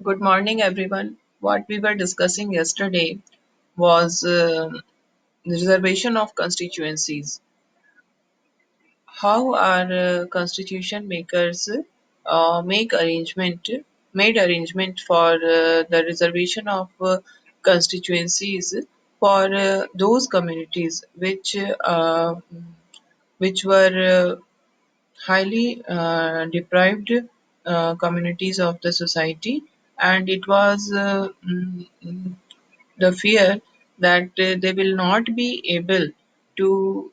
Good morning, everyone. What we were discussing yesterday was reservation of constituencies. How our constitution makers make arrangement made arrangement for the reservation of constituencies for those communities which were highly deprived communities of the society, and it was the fear that they will not be able to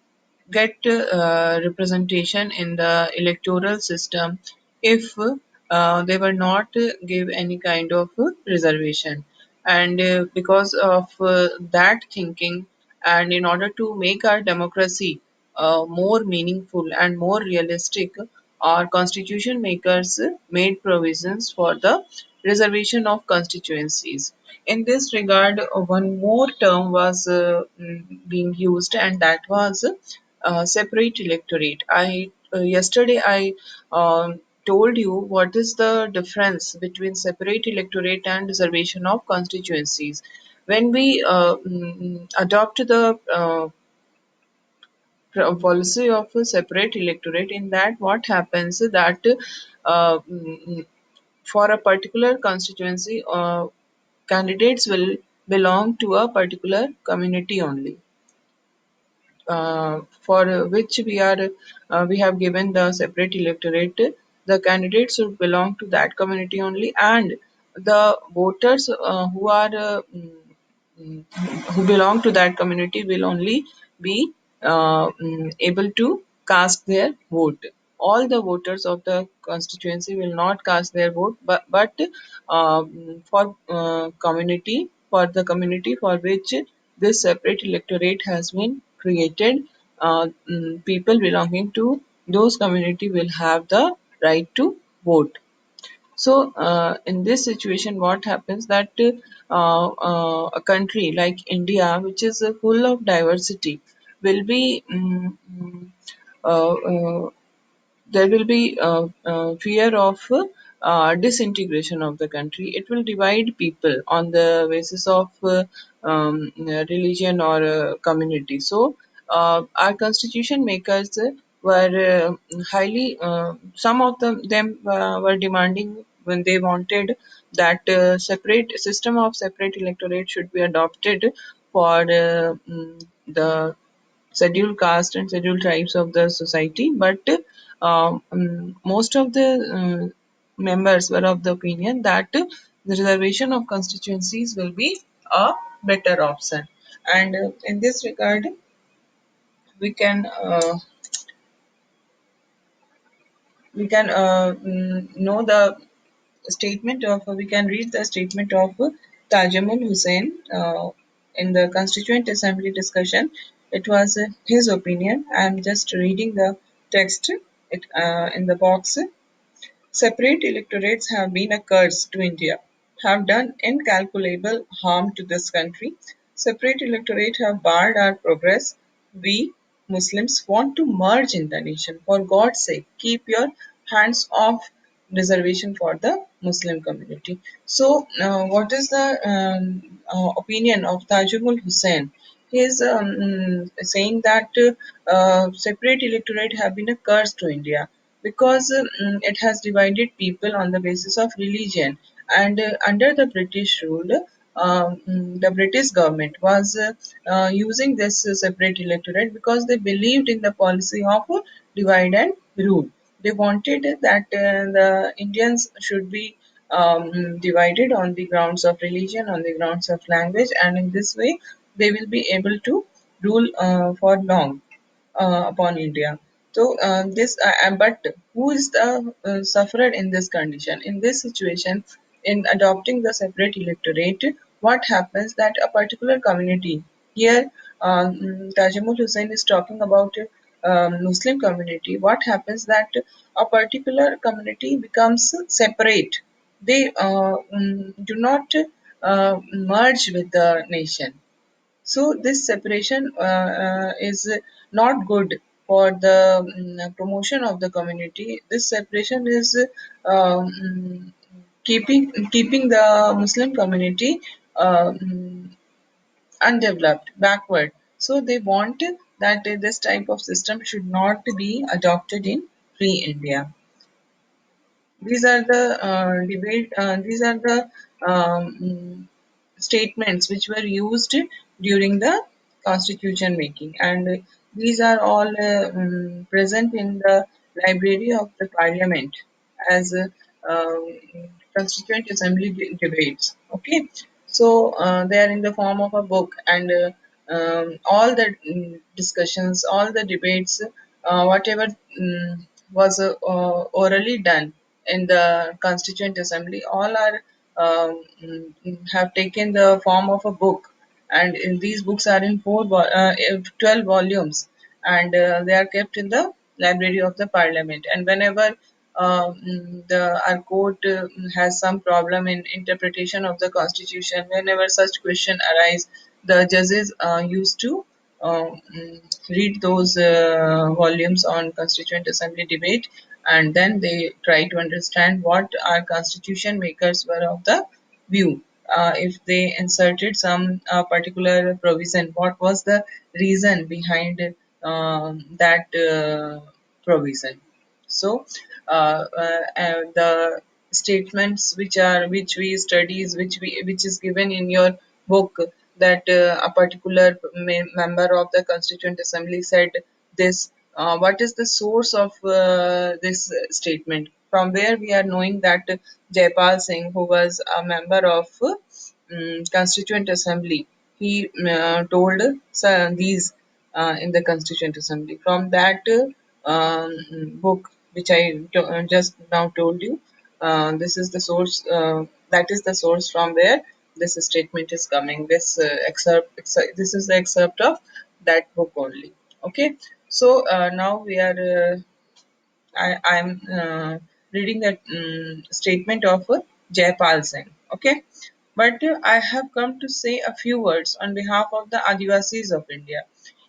get representation in the electoral system if they were not give any kind of reservation. And because of that thinking, and in order to make our democracy more meaningful and more realistic, our constitution makers made provisions for the reservation of constituencies. In this regard, one more term was being used, and that was separate electorate. I yesterday I told you what is the difference between separate electorate and reservation of constituencies. When we adopt the policy of a separate electorate, in that what happens that for a particular constituency, candidates will belong to a particular community only, for which we have given the separate electorate. The candidates should belong to that community only, and the voters who belong to that community will only be able to cast their vote. All the voters of the constituency will not cast their vote, but for the community for which this separate electorate has been created, people belonging to those community will have the right to vote. So, in this situation, what happens that a country like India, which is full of diversity, will be uh, uh, there will be fear of disintegration of the country. It will divide people on the basis of religion or community. So, our constitution makers were highly, some of them were demanding when they wanted that separate system of separate electorate should be adopted for the scheduled caste and scheduled tribes of the society, but most of the members were of the opinion that the reservation of constituencies will be a better option. And in this regard, we can know the statement of we can read the statement of Tajamul Hussain in the Constituent Assembly discussion. It was his opinion. I am just reading the text in the box. Separate electorates have been a curse to India, have done incalculable harm to this country. Separate electorates have barred our progress. We Muslims want to merge in the nation. For God's sake, keep your hands off reservation for the Muslim community. So, what is the opinion of Tajumul Hussain? He is saying that separate electorate have been a curse to India because it has divided people on the basis of religion. And under the British rule, the British government was using this separate electorate because they believed in the policy of divide and rule. They wanted that the Indians should be divided on the grounds of religion, on the grounds of language, and in this way they will be able to rule for long upon India. So but who is the sufferer in this condition? In this situation, in adopting the separate electorate, what happens that a particular community here, Tajamul Hussain is talking about Muslim community. What happens that a particular community becomes separate. They do not merge with the nation, so this separation is not good for the promotion of the community. This separation is keeping the Muslim community undeveloped, backward. So they want that this type of system should not be adopted in free India. These are the debate. These are the statements which were used during the constitution making, and these are all present in the library of the parliament as constituent assembly debates. Okay, so they are in the form of a book, and all the discussions, all the debates, whatever was orally done in the constituent assembly, all are have taken the form of a book, and in these books are in 12 volumes, and they are kept in the library of the parliament. And whenever our court has some problem in interpretation of the constitution, whenever such question arise, the judges used to read those volumes on constituent assembly debate, and then they try to understand what our constitution makers were of the view. If they inserted some particular provision, what was the reason behind that provision? So the statements which we studies which is given in your book, that a particular member of the constituent assembly said this, what is the source of this statement, from where we are knowing that Jaipal Singh, who was a member of constituent assembly, he told these in the constituent assembly. From that book which I just now told you, this is the source, that is the source from where this statement is coming. This this is the excerpt of that book only. Okay, so now we are I'm reading that statement of Jaipal Singh. Okay, but I have come to say a few words on behalf of the Adivasis of India.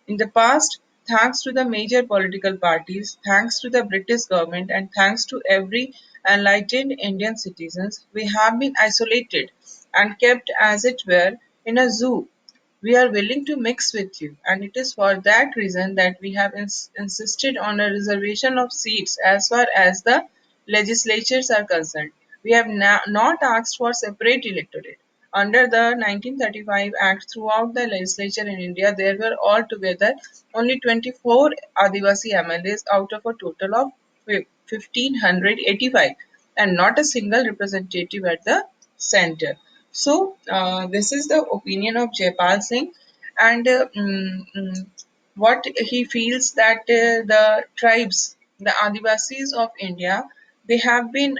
In the past, thanks to the major political parties, thanks to the British government, and thanks to every enlightened Indian citizens, we have been isolated and kept, as it were, in a zoo. We are willing to mix with you, and it is for that reason that we have insisted on a reservation of seats as far as the legislatures are concerned. We have not asked for separate electorate. Under the 1935 Act, throughout the legislature in India, there were altogether only 24 Adivasi MLAs out of a total of 1585, and not a single representative at the center. So, this is the opinion of Jaipal Singh, and what he feels that the tribes, the Adivasis of India, they have been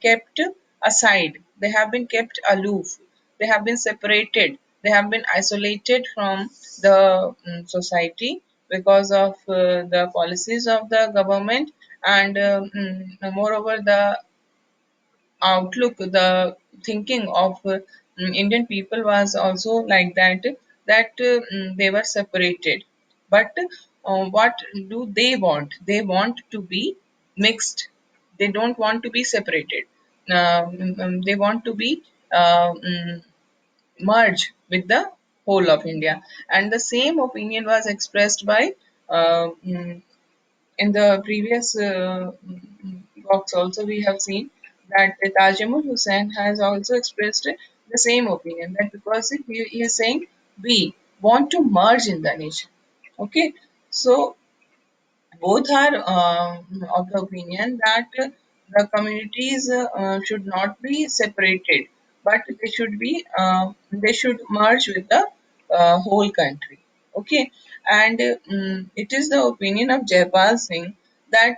kept aside, they have been kept aloof, they have been separated, they have been isolated from the society because of the policies of the government, and moreover, the outlook, the thinking of Indian people was also like that, that they were separated. But what do they want? They want to be mixed. They don't want to be separated. They want to be merged with the whole of India. And the same opinion was expressed by in the previous talks also, we have seen that Tajamul Hussain has also expressed the same opinion, that because he is saying we want to merge in the nation. Okay, so both are of the opinion that the communities should not be separated, but they should merge with the whole country. Okay, and it is the opinion of Jaipal Singh that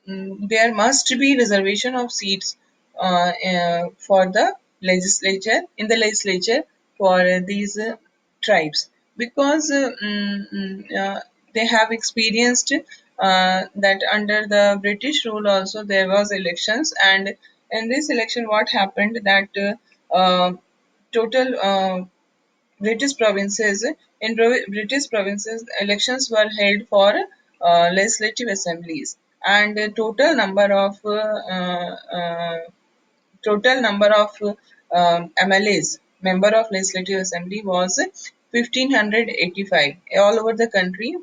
there must be reservation of seats for the legislature in the legislature for these tribes, because they have experienced that under the British rule also there was elections, and in this election what happened that total British provinces British provinces elections were held for legislative assemblies, and a total number of total number of MLAs, member of Legislative Assembly, was 1585. All over the country,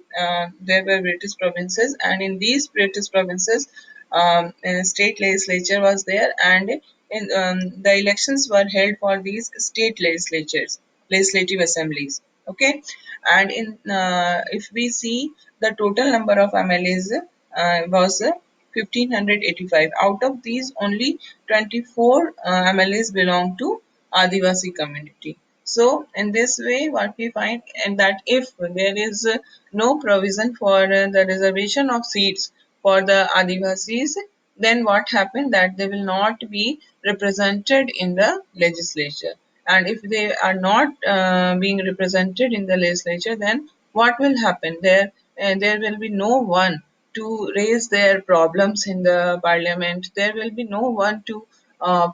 there were British provinces, and in these British provinces, state legislature was there, and the elections were held for these state legislatures, legislative assemblies. Okay, and in if we see the total number of MLAs was 1585. Out of these, only 24 MLAs belong to Adivasi community. So, in this way, what we find and that if there is no provision for the reservation of seats for the Adivasis, then what happened that they will not be represented in the legislature. And if they are not being represented in the legislature, then what will happen? There will be no one to raise their problems in the parliament. There will be no one to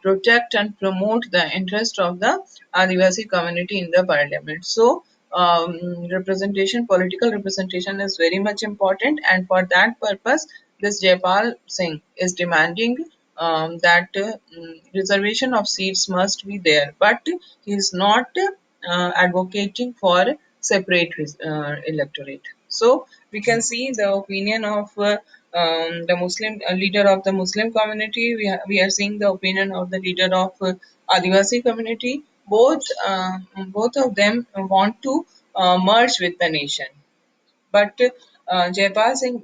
protect and promote the interest of the Adivasi community in the parliament. So, representation, political representation is very much important, and for that purpose, this Jaipal Singh is demanding that reservation of seats must be there, but he is not advocating for separate electorate. So we can see the opinion of the Muslim leader of the Muslim community. We are seeing the opinion of the leader of Adivasi community. Both of them want to merge with the nation, but Jaipal Singh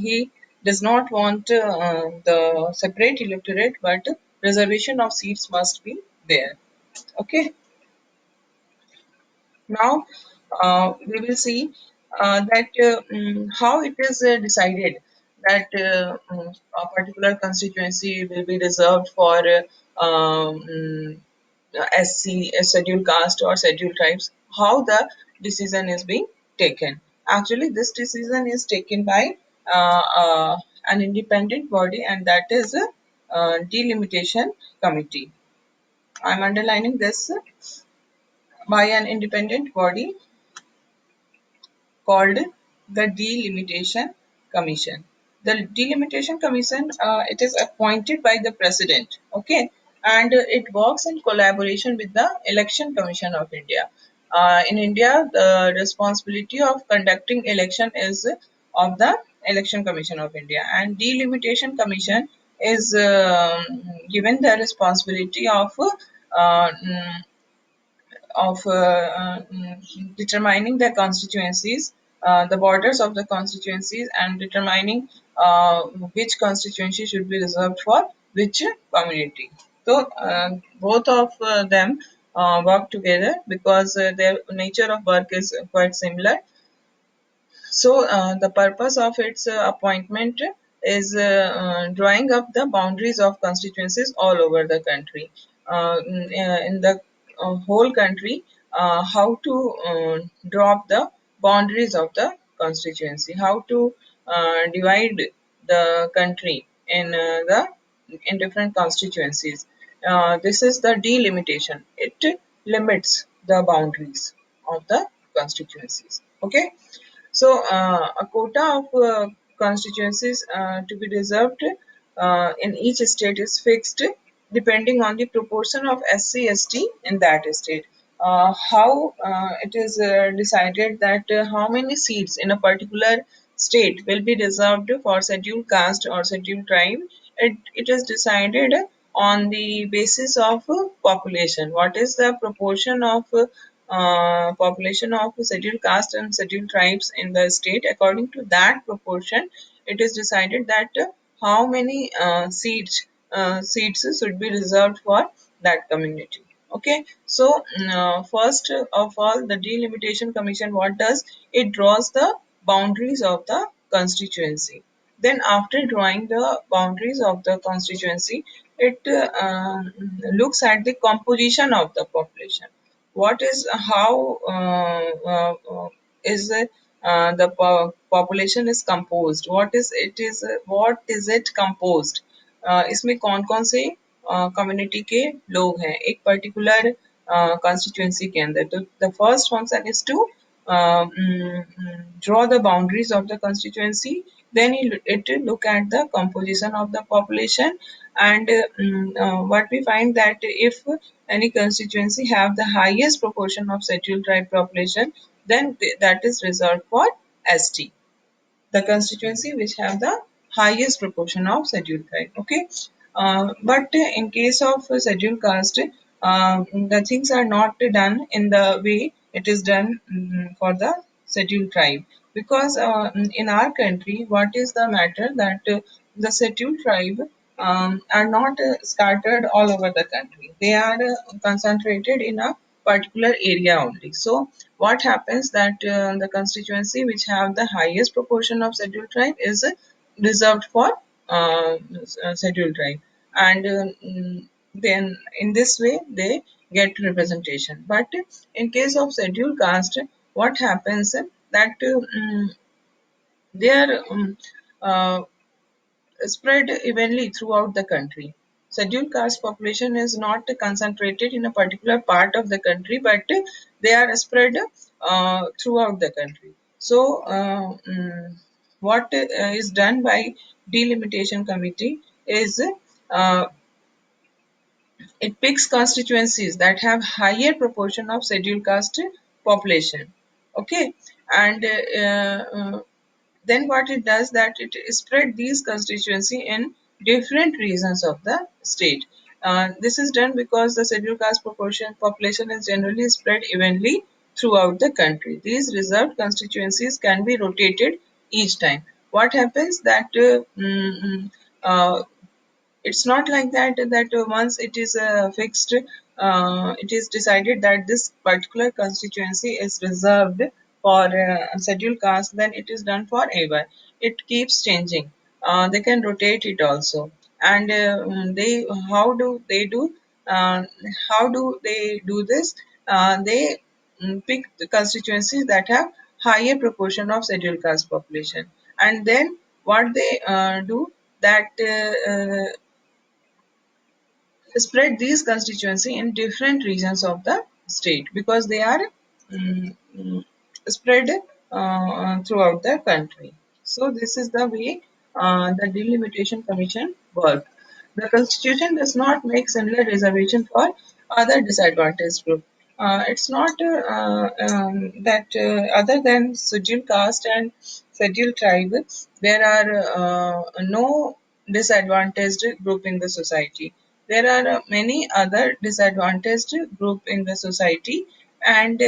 he does not want the separate electorate, but reservation of seats must be there. Okay. Now, we will see that how it is decided that a particular constituency will be reserved for SC, scheduled caste or scheduled tribes. How the decision is being taken. Actually, this decision is taken by an independent body, and that is a delimitation committee. I'm underlining this by an independent body called the Delimitation Commission. The Delimitation Commission, it is appointed by the president, okay, and it works in collaboration with the Election Commission of India. In India, the responsibility of conducting election is of the Election Commission of India, and Delimitation Commission is given the responsibility of determining the constituencies, the borders of the constituencies, and determining which constituency should be reserved for which community. So, both of them work together because their nature of work is quite similar. So, the purpose of its appointment is drawing up the boundaries of constituencies all over the country. In the whole country, how to draw up the boundaries of the constituency, how to divide the country in different constituencies. This is the delimitation. It limits the boundaries of the constituencies. Okay. So, a quota of constituencies to be reserved in each state is fixed depending on the proportion of SC ST in that state. How it is decided that how many seats in a particular state will be reserved for scheduled caste or scheduled tribe. It is decided on the basis of population. What is the proportion of population of scheduled caste and scheduled tribes in the state? According to that proportion, it is decided that how many seats should be reserved for that community. Okay, so first of all, the delimitation commission, what does it? Draws the boundaries of the constituency. Then, after drawing the boundaries of the constituency, it looks at the composition of the population. What is how is the population is composed? What is it composed? इसमें कौन कौन से community के लोग हैं एक particular constituency के अंदर. तो the first function is to draw the boundaries of the constituency, then it will look at the composition of the population. And what we find that if any constituency have the highest proportion of scheduled tribe population, then that is reserved for ST, the constituency which have the highest proportion of scheduled tribe. Okay, but in case of scheduled caste, the things are not done in the way it is done for the scheduled tribe, because in our country, what is the matter that the scheduled tribe are not scattered all over the country. They are concentrated in a particular area only. So what happens that the constituency which have the highest proportion of scheduled tribe is reserved for scheduled tribe, and then in this way they get representation. But in case of scheduled caste, what happens that they are spread evenly throughout the country. Scheduled caste population is not concentrated in a particular part of the country, but they are spread throughout the country. So, what is done by delimitation committee is uh, it picks constituencies that have higher proportion of scheduled caste population. Okay, and then what it does that it spread these constituency in different regions of the state. This is done because the scheduled caste proportion population is generally spread evenly throughout the country. These reserved constituencies can be rotated each time. What happens that it's not like that once it is fixed, it is decided that this particular constituency is reserved for scheduled caste, then it is done forever. It keeps changing. They can rotate it also. And they how do they do uh, how do they do this? They pick the constituencies that have higher proportion of scheduled caste population, and then what they do that spread these constituency in different regions of the state, because they are mm, mm, spread throughout the country. So this is the way the delimitation commission work. The constitution does not make similar reservation for other disadvantaged group. It's not that other than scheduled caste and scheduled tribe, there are no disadvantaged group in the society. There are many other disadvantaged group in the society, and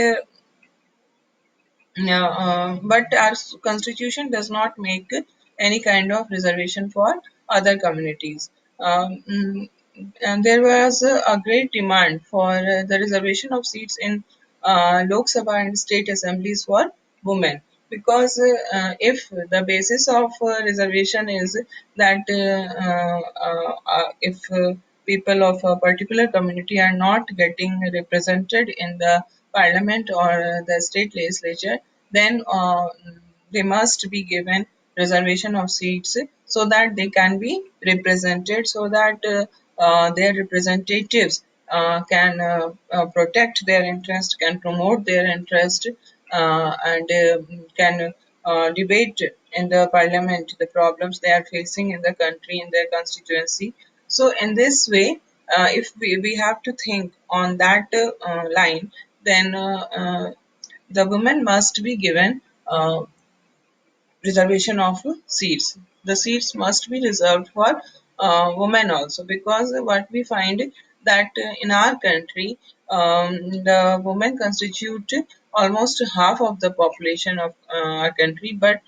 yeah, but our constitution does not make any kind of reservation for other communities. And there was a great demand for the reservation of seats in Lok Sabha and state assemblies for women, because if the basis of reservation is that if people of a particular community are not getting represented in the parliament or the state legislature, then they must be given reservation of seats so that they can be represented, so that their representatives can protect their interest, can promote their interest, and can debate in the parliament the problems they are facing in the country, in their constituency. So in this way, if we have to think on that line, then the women must be given reservation of seats. The seats must be reserved for women also, because what we find that in our country, the women constitute almost half of the population of our country, but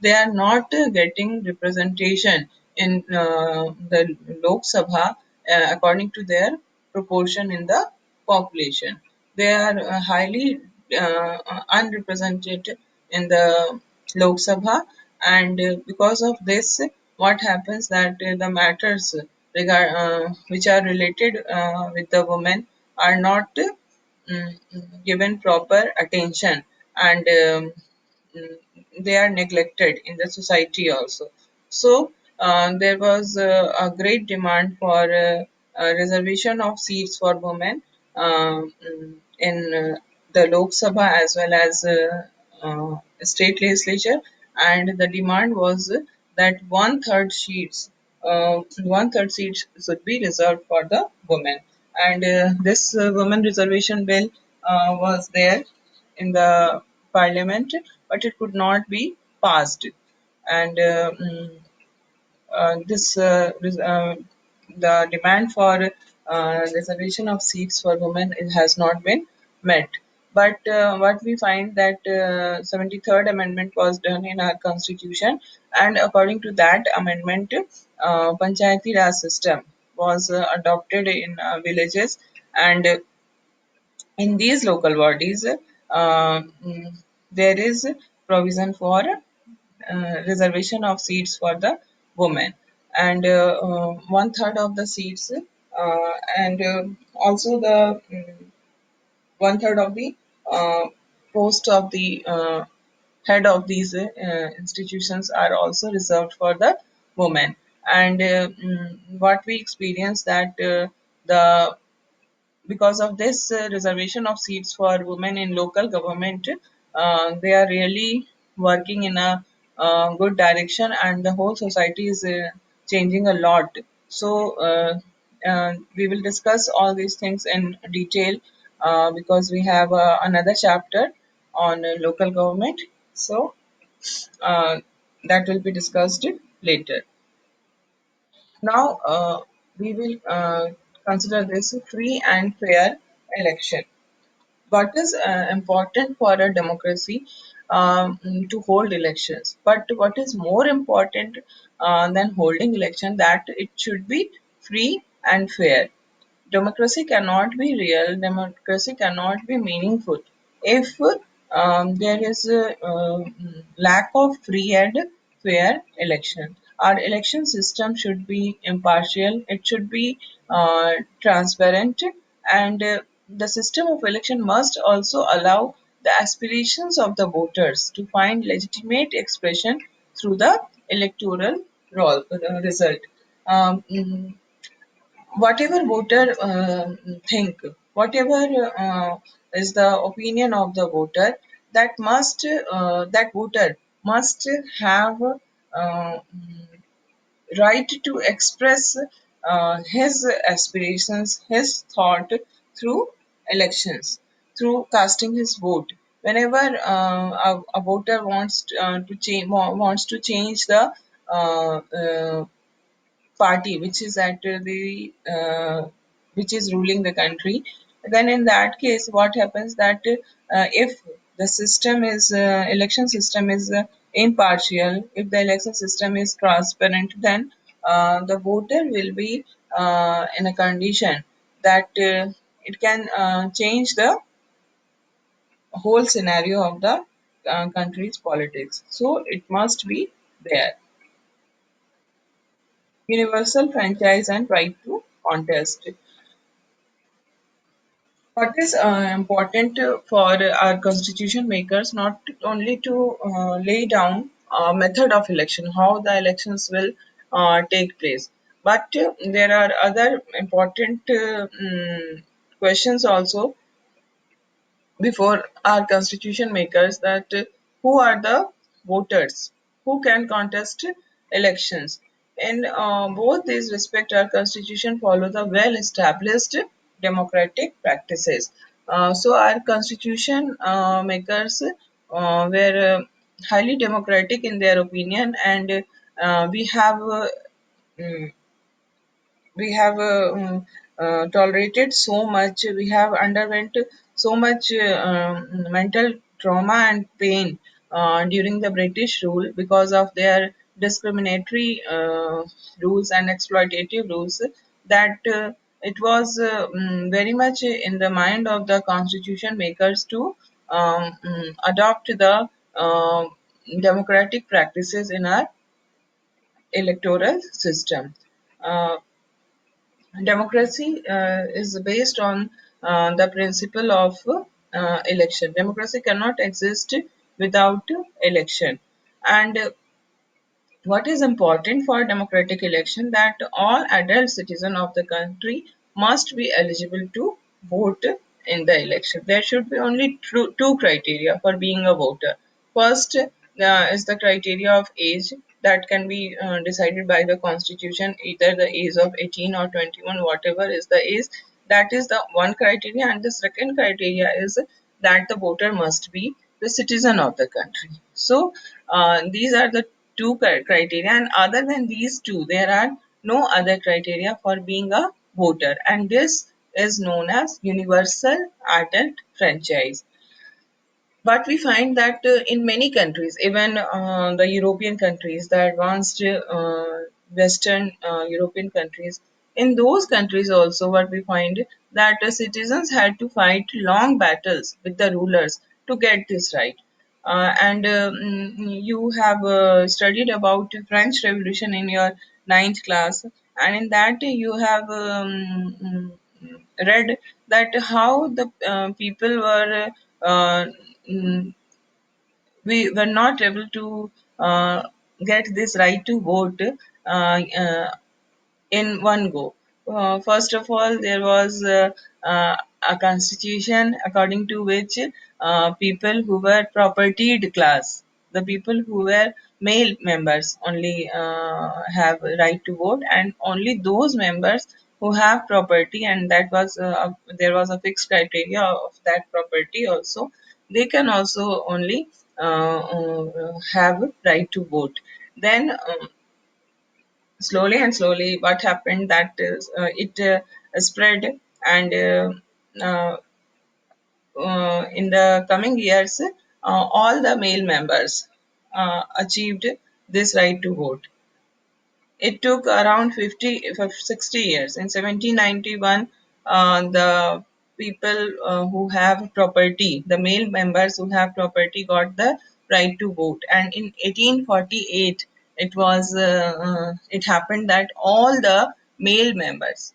they are not getting representation in the Lok Sabha according to their proportion in the population. They are highly unrepresented in the Lok Sabha, and because of this, what happens that the matters which are related with the women are not given proper attention, and mm, they are neglected in the society also. So there was a great demand for reservation of seats for women in the Lok Sabha as well as state legislature, and the demand was that one third seats should be reserved for the women. And this women reservation bill was there in the parliament, but it could not be passed. And this the demand for reservation of seats for women, it has not been met. But what we find that 73rd amendment was done in our constitution, and according to that amendment, panchayati raj system was adopted in villages. And in these local bodies, there is provision for reservation of seats for the women, and one third of the seats, and also the one third of the uh, post of the head of these institutions are also reserved for the women. And what we experience that the because of this reservation of seats for women in local government, they are really working in a good direction, and the whole society is changing a lot. So we will discuss all these things in detail, because we have another chapter on local government. So uh, that will be discussed later. Now we will consider this free and fair election. What is important for a democracy, to hold elections, but what is more important than holding election, that it should be free and fair. Democracy cannot be real, democracy cannot be meaningful if there is a lack of free and fair election. Our election system should be impartial, it should be transparent, and the system of election must also allow the aspirations of the voters to find legitimate expression through the electoral result. Mm, whatever voter think, whatever is the opinion of the voter, that voter must have right to express his aspirations, his thought through elections, through casting his vote. Whenever a voter wants to change the party which is at which is ruling the country, then in that case what happens that if the system is election system is impartial, if the election system is transparent, then the voter will be in a condition that it can change the whole scenario of the country's politics. So it must be there. Universal franchise and right to contest. What is important for our constitution makers, not only to lay down a method of election, how the elections will take place, but there are other important questions also before our constitution makers, that who are the voters who can contest elections. In both these respect, our constitution follows the well established democratic practices. So our constitution makers were highly democratic in their opinion, and we have mm, we have tolerated so much, we have underwent so much mental trauma and pain during the British rule because of their discriminatory rules and exploitative rules, that it was very much in the mind of the constitution makers to adopt the democratic practices in our electoral system. Uh, Democracy is based on the principle of election. Democracy cannot exist without election. And what is important for democratic election, that all adult citizens of the country must be eligible to vote in the election. There should be only two criteria for being a voter. First is the criteria of age that can be decided by the constitution, either the age of 18 or 21, whatever is the age. That is the one criteria, and the second criteria is that the voter must be the citizen of the country. So these are the two criteria, and other than these two, there are no other criteria for being a voter, and this is known as universal adult franchise. But we find that in many countries, even the European countries, the advanced Western European countries, in those countries also, what we find that citizens had to fight long battles with the rulers to get this right. You have studied about the French Revolution in your ninth class, and in that you have read that how the people were uh, mm, we were not able to get this right to vote uh, in one go. First of all, there was a constitution according to which people who were propertied class, the people who were male members, only have right to vote, and only those members who have property, and that was there was a fixed criteria of that property also. They can also only have right to vote. Then slowly and slowly what happened that is it spread, and in the coming years all the male members achieved this right to vote. It took around 60 years. In 1791, the people who have property, the male members who have property, got the right to vote. And in 1848, it happened that all the male members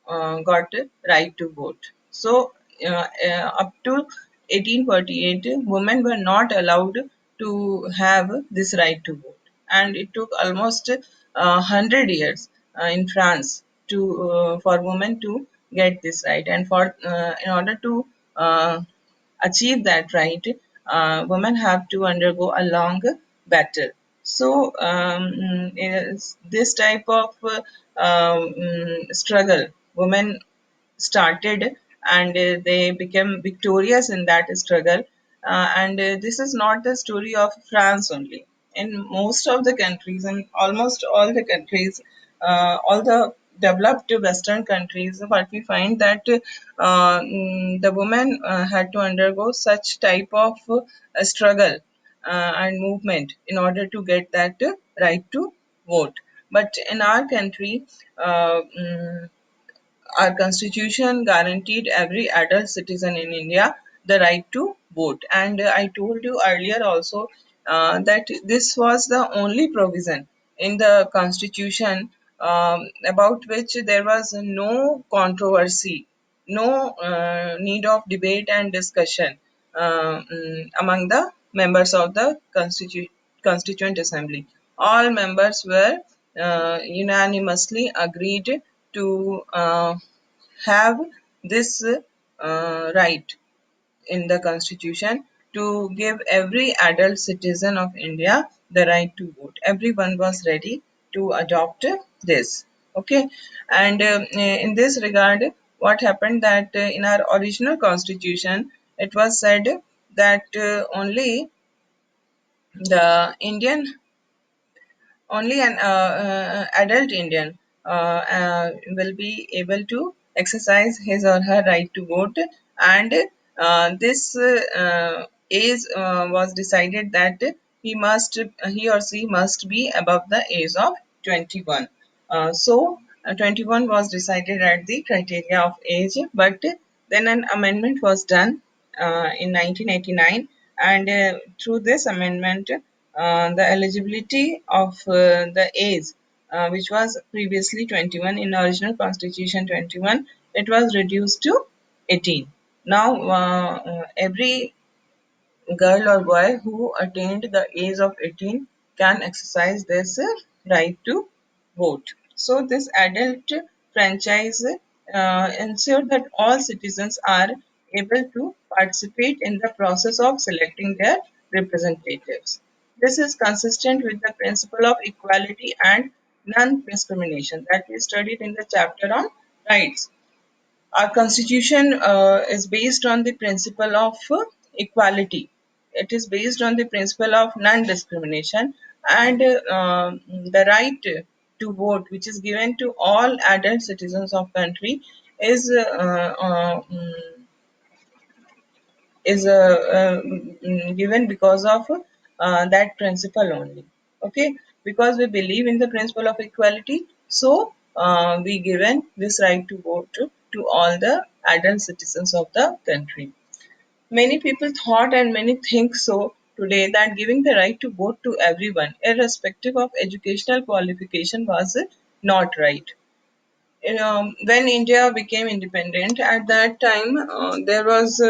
got a right to vote. So up to 1848, women were not allowed to have this right to vote, and it took almost 100 years in France to for women to get this right, and for in order to uh, achieve that right, women have to undergo a long battle. So is this type of struggle, women started, and they became victorious in that struggle. And this is not the story of France only. In most of the countries, and almost all the countries, all the developed Western countries, but we find that the women had to undergo such type of struggle and movement in order to get that right to vote. But in our country, our constitution guaranteed every adult citizen in India the right to vote. And I told you earlier also that this was the only provision in the constitution about which there was no controversy, no need of debate and discussion among the members of the Constituent Assembly. All members were unanimously agreed to have this right in the constitution to give every adult citizen of India the right to vote. Everyone was ready to adopt this. Okay, and in this regard, what happened that in our original constitution, it was said that only an adult Indian will be able to exercise his or her right to vote, and this age was decided that he or she must be above the age of 21. 21 was decided at the criteria of age, but then an amendment was done in 1989, and through this amendment, the eligibility of the age, which was previously 21 in original constitution 21, it was reduced to 18. Now every girl or boy who attained the age of 18 can exercise this right to vote. So, this adult franchise ensured that all citizens are able to participate in the process of selecting their representatives. This is consistent with the principle of equality and non-discrimination that we studied in the chapter on rights. Our constitution is based on the principle of equality. It is based on the principle of non-discrimination and the right to vote, which is given to all adult citizens of country, is given because of that principle only. Okay, because we believe in the principle of equality, so we given this right to vote to all the adult citizens of the country. Many people thought and many think so today that giving the right to vote to everyone, irrespective of educational qualification, was not right. When India became independent, at that time there was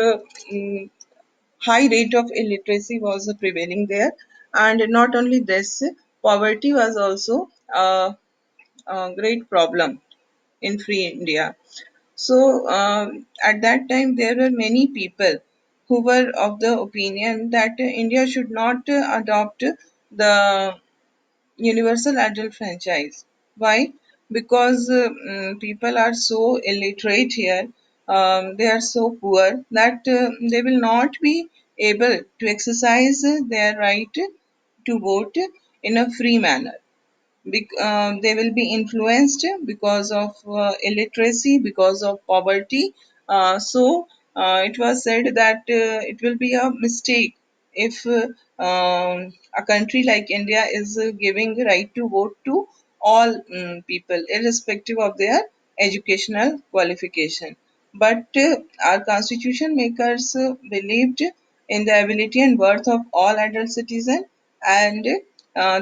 high rate of illiteracy was prevailing there, and not only this, poverty was also a great problem in free India. So at that time there were many people who were of the opinion that India should not adopt the universal adult franchise. Why? Because people are so illiterate here, they are so poor that they will not be able to exercise their right to vote in a free manner. They will be influenced because of illiteracy, because of poverty. So it was said that it will be a mistake if a country like India is giving the right to vote to all people, irrespective of their educational qualification. But our constitution makers believed in the ability and worth of all adult citizens, and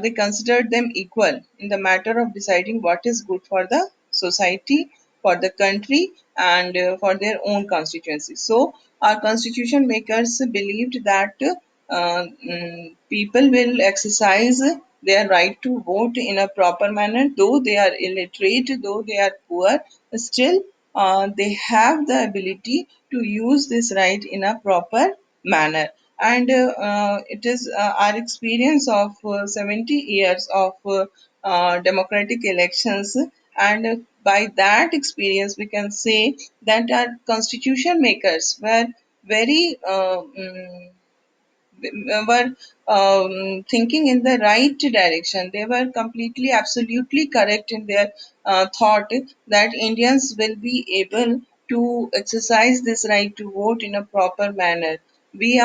they considered them equal in the matter of deciding what is good for the society, for the country, and for their own constituency. So, our constitution makers believed that people will exercise their right to vote in a proper manner, though they are illiterate, though they are poor, still they have the ability to use this right in a proper manner. And it is our experience of 70 years of democratic elections, and by that experience we can say that our constitution makers were very were thinking in the right direction. They were completely, absolutely correct in their thought that Indians will be able to exercise this right to vote in a proper manner. There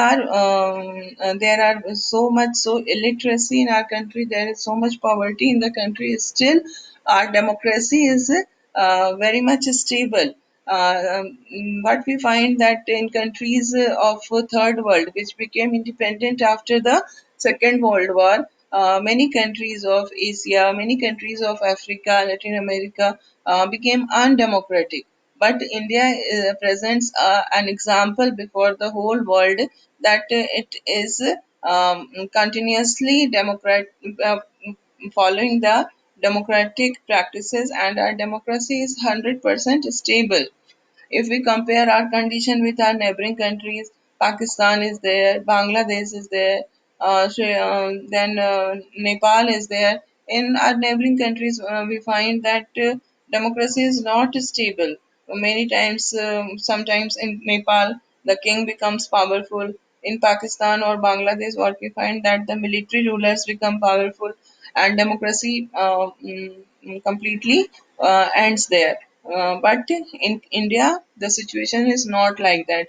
are so much so illiteracy in our country. There is so much poverty in the country. Still, our democracy is very much stable. But we find that in countries of third world, which became independent after the Second World War, many countries of Asia, many countries of Africa, Latin America became undemocratic. But India presents an example before the whole world that it is continuously uh, following the democratic practices, and our democracy is 100% stable. If we compare our condition with our neighboring countries, Pakistan is there, Bangladesh is there, then Nepal is there. In our neighboring countries, we find that democracy is not stable. Many times, sometimes in Nepal, the king becomes powerful. In Pakistan or Bangladesh, what we find that the military rulers become powerful, and democracy completely ends there. But in India, the situation is not like that.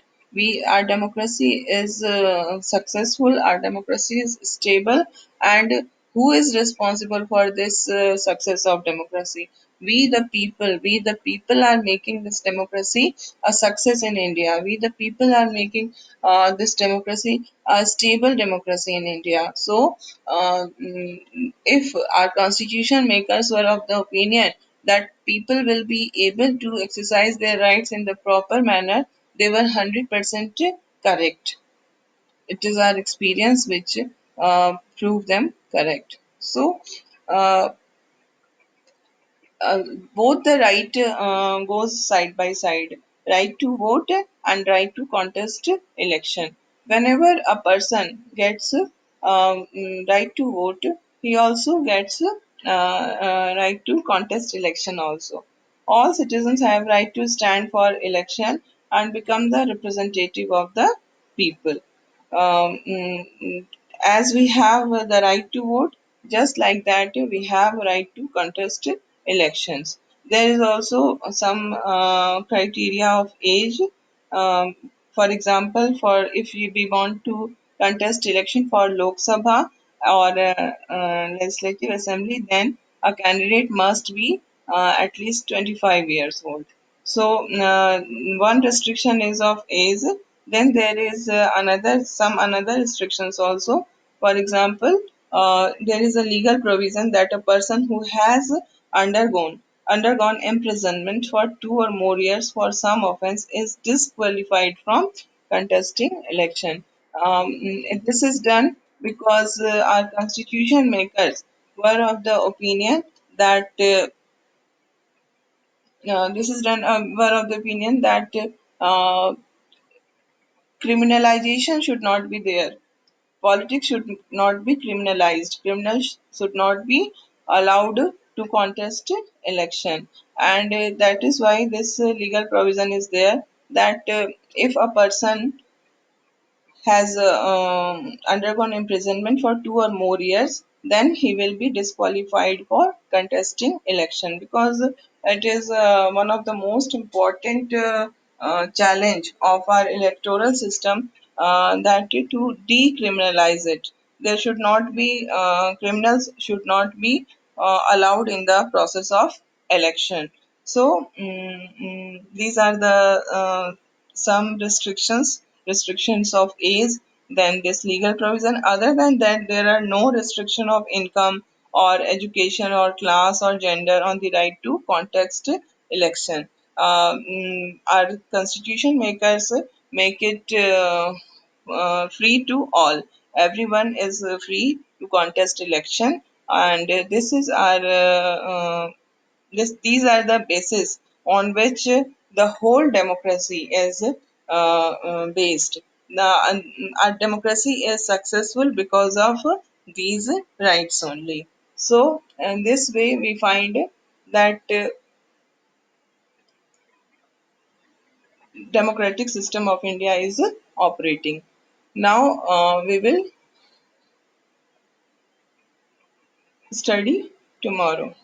Our democracy is successful. Our democracy is stable, and who is responsible for this success of democracy? We the people are making this democracy a success in India. We the people are making this democracy a stable democracy in India. So, if our constitution makers were of the opinion that people will be able to exercise their rights in the proper manner, they were 100% correct. It is our experience which proved them correct. So, uh, uh, both the right goes side by side, right to vote and right to contest election. whenever a person gets right to vote, he also gets right to contest election also. All citizens have right to stand for election and become the representative of the people. As we have the right to vote, just like that we have right to contest elections. There is also some criteria of age. um, for example, for if we want to contest election for Lok Sabha or Legislative Assembly, then a candidate must be at least 25 years old. So one restriction is of age. Then there is another restrictions also. For example, there is a legal provision that a person who has undergone imprisonment for 2 or more years for some offense is disqualified from contesting election. This is done because our constitution makers were of the opinion that this is done were of the opinion that criminalization should not be there. Politics should not be criminalized. Criminals should not be allowed to contest election, and that is why this legal provision is there that if a person has undergone imprisonment for 2 or more years, then he will be disqualified for contesting election, because it is one of the most important challenge of our electoral system, that to decriminalize it. There should not be criminals should not be allowed in the process of election. So these are the some restrictions of age, then this legal provision. Other than that, there are no restriction of income or education or class or gender on the right to contest election. Our constitution makers make it free to all. Everyone is free to contest election, and this is our these are the basis on which the whole democracy is based. Our democracy is successful because of these rights only. So, in this way, we find that democratic system of India is operating. Now, we will study tomorrow.